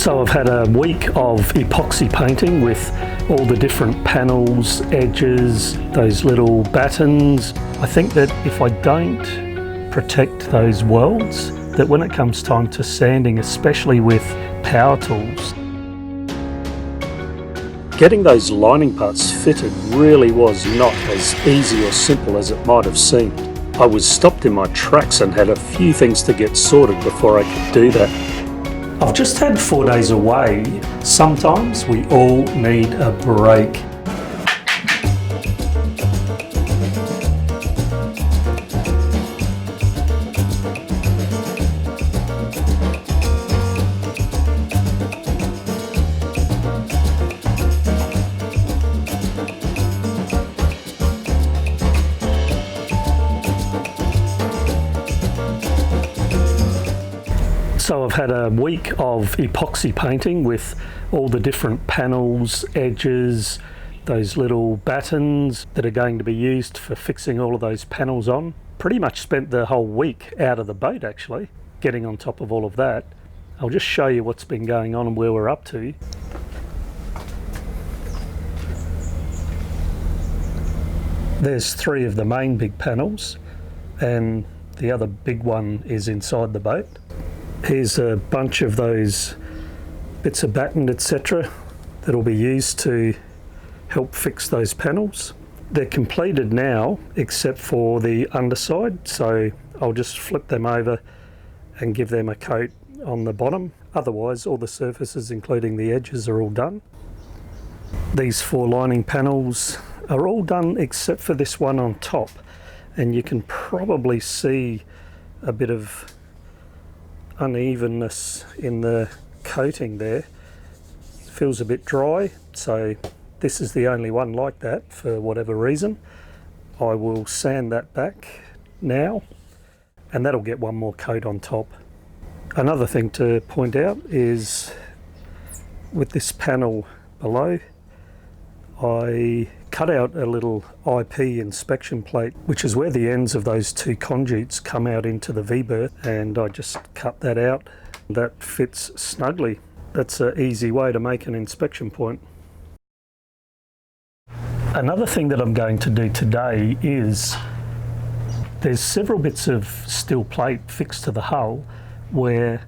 So I've had a week of epoxy painting with all the different panels, edges, those little battens. I think that if I don't protect those welds, that when it comes time to sanding, especially with power tools, getting those lining parts fitted really was not as easy or simple as it might have seemed. I was stopped in my tracks and had a few things to get sorted before I could do that. I've just had 4 days away. Sometimes we all need a break. So I've had a week of epoxy painting with all the different panels, edges, those little battens that are going to be used for fixing all of those panels on. Pretty much spent the whole week out of the boat actually, getting on top of all of that. I'll just show you what's been going on and where we're up to. There's 3 of the main big panels and the other big one is inside the boat. Here's a bunch of those bits of batten, etc. that'll be used to help fix those panels. They're completed now except for the underside, so I'll just flip them over and give them a coat on the bottom. Otherwise all the surfaces including the edges are all done. These 4 lining panels are all done except for this one on top, and you can probably see a bit of unevenness in the coating there. It feels a bit dry, so this is the only one like that for whatever reason. I will sand that back now and that'll get one more coat on top. Another thing to point out is with this panel below, I cut out a little IP inspection plate, which is where the ends of those 2 conduits come out into the V-berth, and I just cut that out. That fits snugly. That's an easy way to make an inspection point. Another thing that I'm going to do today is there's several bits of steel plate fixed to the hull where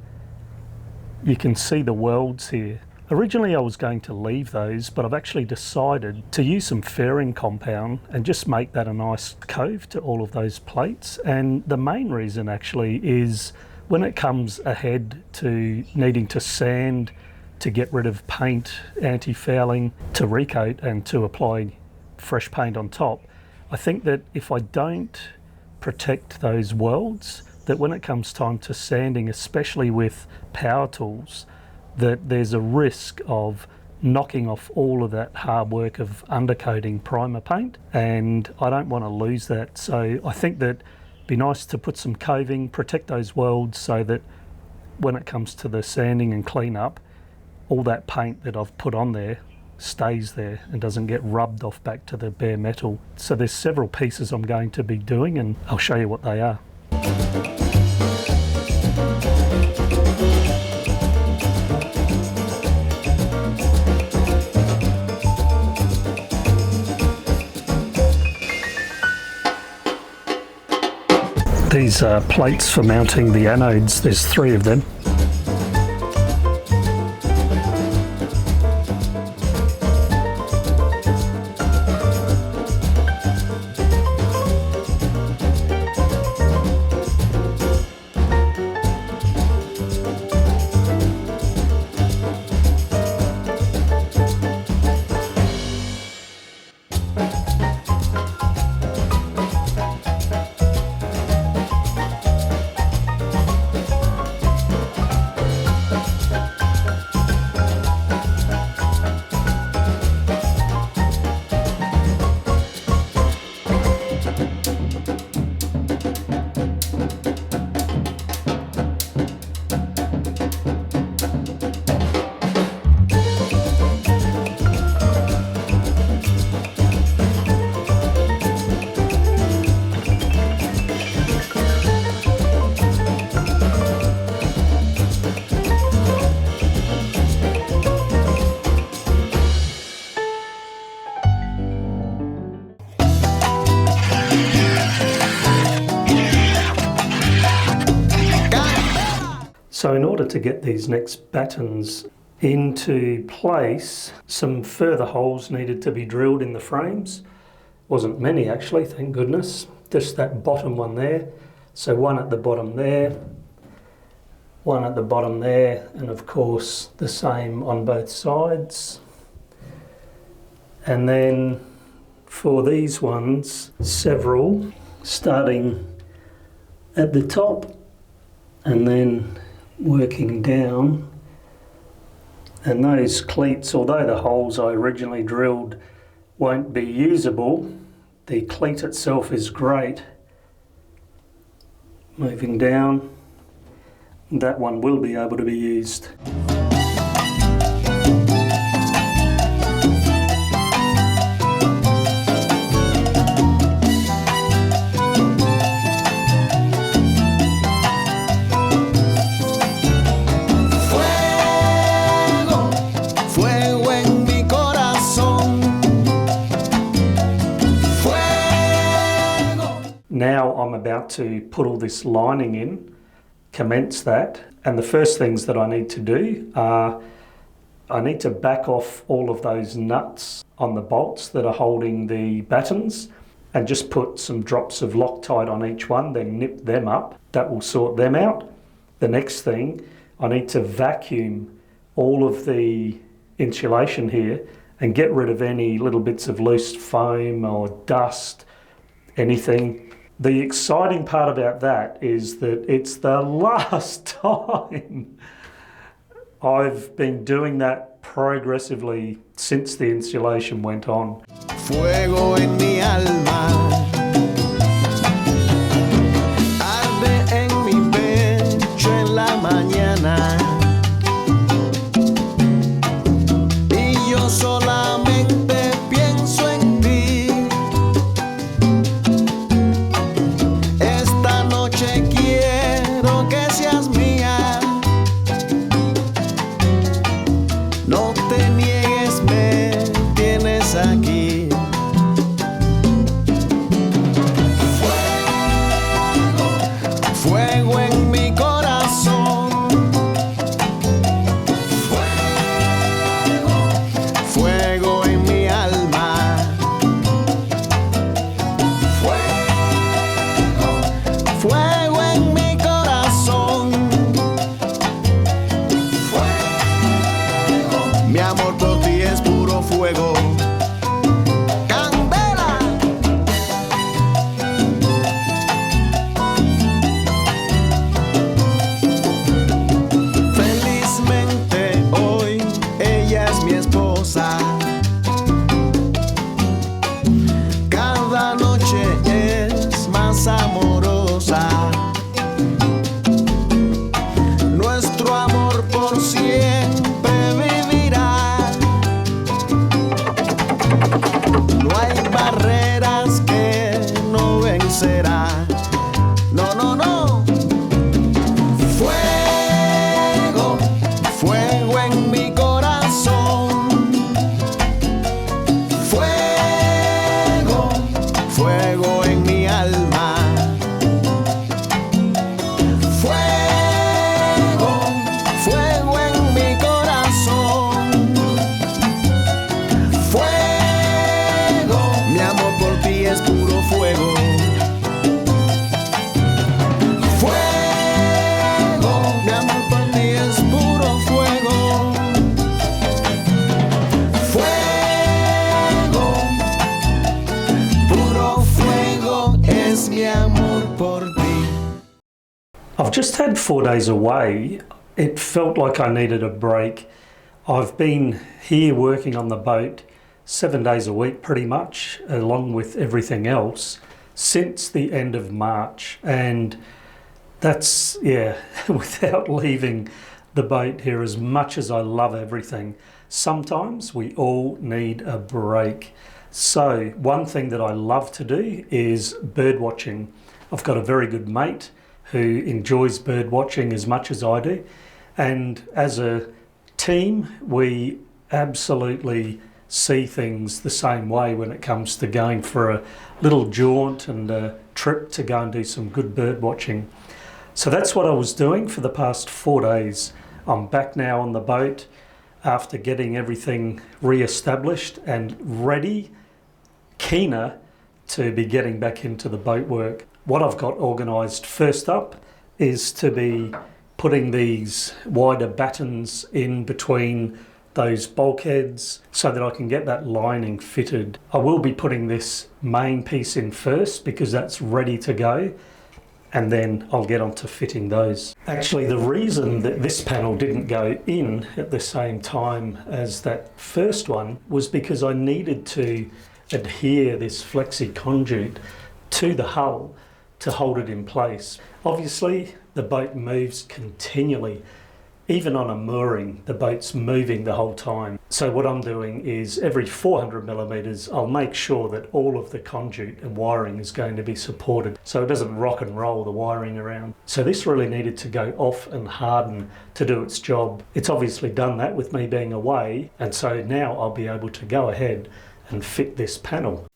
you can see the welds here. Originally I was going to leave those, but I've actually decided to use some fairing compound and just make that a nice cove to all of those plates. And the main reason actually is when it comes ahead to needing to sand, to get rid of paint, anti-fouling, to recoat and to apply fresh paint on top, I think that if I don't protect those welds, that when it comes time to sanding, especially with power tools, that there's a risk of knocking off all of that hard work of undercoating primer paint, and I don't want to lose that. So I think that it'd be nice to put some coving, protect those welds so that when it comes to the sanding and cleanup, all that paint that I've put on there stays there and doesn't get rubbed off back to the bare metal. So there's several pieces I'm going to be doing and I'll show you what they are. These are plates for mounting the anodes. There's 3 of them. So in order to get these next battens into place, some further holes needed to be drilled in the frames. Wasn't many actually, thank goodness. Just that bottom one there. So one at the bottom there, one at the bottom there, and of course the same on both sides. And then for these ones, several starting at the top and then working down. And those cleats, although the holes I originally drilled won't be usable, the cleat itself is great. Moving down, that one will be able to be used. Now I'm about to put all this lining in, commence that, and the first things that I need to do are I need to back off all of those nuts on the bolts that are holding the battens and just put some drops of Loctite on each one, then nip them up. That will sort them out. The next thing, I need to vacuum all of the insulation here and get rid of any little bits of loose foam or dust, anything. The exciting part about that is that it's the last time. I've been doing that progressively since the insulation went on. Fuego en mi alma. Arde en mi pecho en la mañana. Y yo solamente pienso en ti. Esta noche quiero que seas mía. No te niegues, me tienes aquí. Fuego, fuego en mi corazón. Fuego, fuego en mi alma. Fuego, fuego en mi corazón. Fuego, mi amor por ti es puro fuego. ¡Candela! Felizmente hoy ella es mi esposa. Cada noche es más amorosa. Nuestro amor por siempre vivirá. No hay barreras que no vencerá. No, no, no. Fuego, fuego en mi corazón. Fuego, fuego en mi alma. Fuego, fuego en mi corazón. Fuego, mi amor por ti es puro fuego. Fuego, mi amor por ti es puro fuego. Fuego, puro fuego es mi amor por ti. I've just had 4 days away. It felt like I needed a break. I've been here working on the boat 7 days a week pretty much, along with everything else, since the end of March. And that's, yeah, without leaving the boat here, as much as I love everything, sometimes we all need a break. So one thing that I love to do is bird watching. I've got a very good mate who enjoys bird watching as much as I do. And as a team, we absolutely see things the same way when it comes to going for a little jaunt and a trip to go and do some good bird watching. So that's what I was doing for the past 4 days. I'm back now on the boat after getting everything re-established and ready, keener to be getting back into the boat work. What I've got organised first up is to be putting these wider battens in between those bulkheads so that I can get that lining fitted. I will be putting this main piece in first because that's ready to go, and then I'll get on to fitting those. Actually, the reason that this panel didn't go in at the same time as that first one was because I needed to adhere this flexi conduit to the hull to hold it in place. Obviously, the boat moves continually. Even on a mooring, the boat's moving the whole time. So what I'm doing is every 400 millimeters, I'll make sure that all of the conduit and wiring is going to be supported so it doesn't rock and roll the wiring around. So this really needed to go off and harden to do its job. It's obviously done that with me being away, and so now I'll be able to go ahead and fit this panel.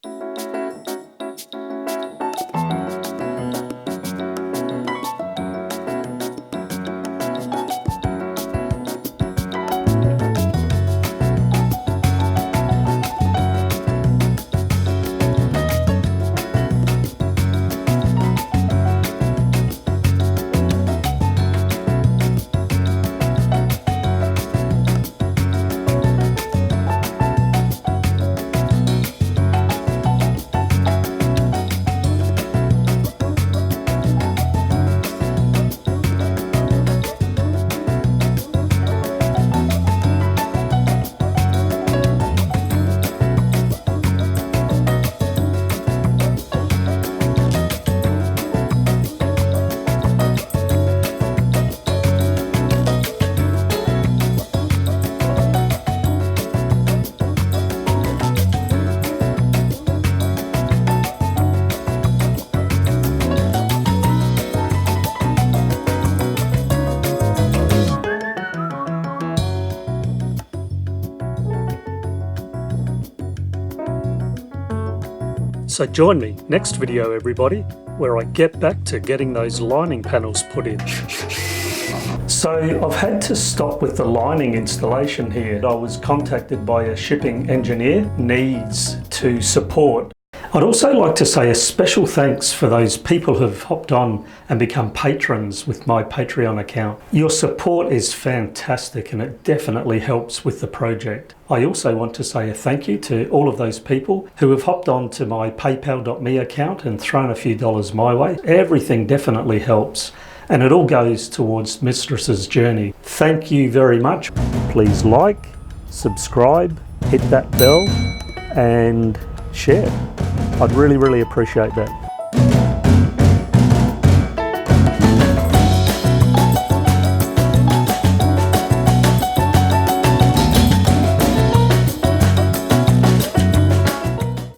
So join me next video, everybody, where I get back to getting those lining panels put in. So I've had to stop with the lining installation here. I was contacted by a shipping engineer, needs to support. I'd also like to say a special thanks for those people who've hopped on and become patrons with my Patreon account. Your support is fantastic and it definitely helps with the project. I also want to say a thank you to all of those people who have hopped on to my paypal.me account and thrown a few dollars my way. Everything definitely helps, and it all goes towards Mistress's journey. Thank you very much. Please like, subscribe, hit that bell and share. I'd really appreciate that.